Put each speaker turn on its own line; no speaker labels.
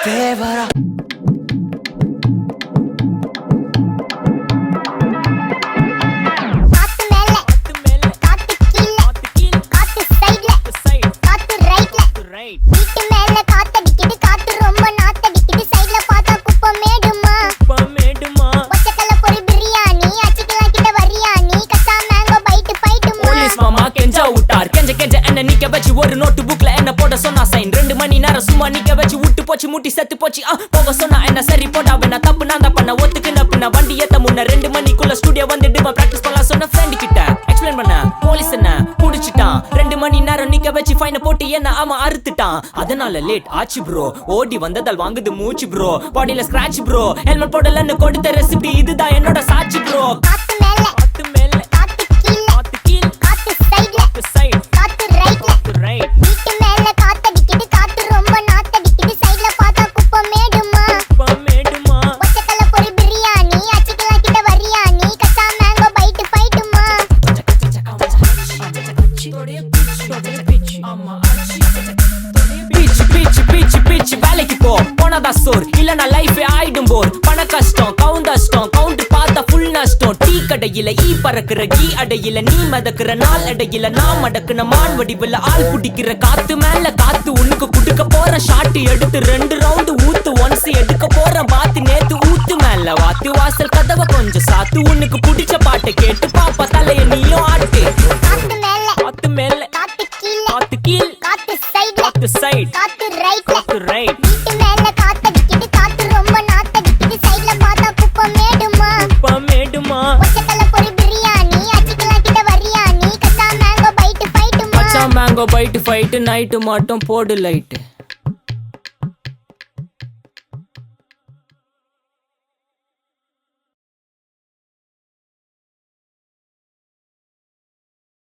தேவரா நிக்க வச்சு ஒரு நோட்டு புக்ல என்ன போட சொன்னா சைன் 2 மணி நேரம் சும்மா நிக்க வச்சு விட்டு போச்சு முட்டி செத்து போச்சு போக சொன்னா என்ன சரி போட்டா வேணா தப்பு நான் தான் பண்ண ஒத்துக்கு நப்புன வண்டி ஏத்த முன்ன 2 மணிக்குள்ள ஸ்டுடியோ வந்துட்டு பிராக்டிஸ் பண்ணலாம் சொன்ன ஃப்ரெண்ட் கிட்ட எக்ஸ்பிளைன் பண்ண போலீஸ் என்ன புடிச்சிட்டான் 2 மணி நேரம் நிக்க வச்சு ஃபைனை போட்டு என்ன அவன் அறுத்துட்டான் அதனால லேட் ஆச்சு ப்ரோ ஓடி வந்ததால் வாங்குது மூச்சு ப்ரோ பாடியில ஸ்கிராட்ச் ப்ரோ ஹெல்மெட் போடலன்னு கொடுத்த ரெசிபி இதுதான் என்னோட சாட்சி ப்ரோ வேலைக்கு போ போனதா சோர் இல்லனா லைஃபே ஆயிடும் போர் பண கஷ்டம் கவுண்ட் பார்த்தா ஃபுல் நஷ்டம் டீ கடையில ஈ பறக்குற கீ அடையில நீ மதக்குற நாள் அடையில நான் மடக்குன மான் வடிவுல ஆள் குடிக்கிற காத்து மேல காத்து உனக்கு குடுக்க போற ஷாட் எடுத்து 2 ரவுண்ட் ஊத்து ஒன்ஸ் எடுக்க போற பாத்து நேத்து ஊத்து மேல வாத்து வாசல் கதவை கொஞ்சம் சாத்து உனக்கு பிடிச்ச பாட்டை கேட்டு பாப்பா தலைய நீயும் ஆட்டு காத்து மேல காத்து கீழ் காத்து சைடு
காத்து ரைட்
வீட்டு
மேல காத்தடிக்குது காத்து ரொம்ப நாத்தடிக்குது சைடுல பார்த்தா குப்பை மேடுமா ஒச்சக்கல்ல பொரி பிரியாணி அச்சிக்கலாம் கிட்ட வரியாணி கச்சா மேங்கோ பைட் ஃபைட்டுமா
மேங்கோ பைட் ஃபைட் நைட்டு மட்டும் போடு லைட்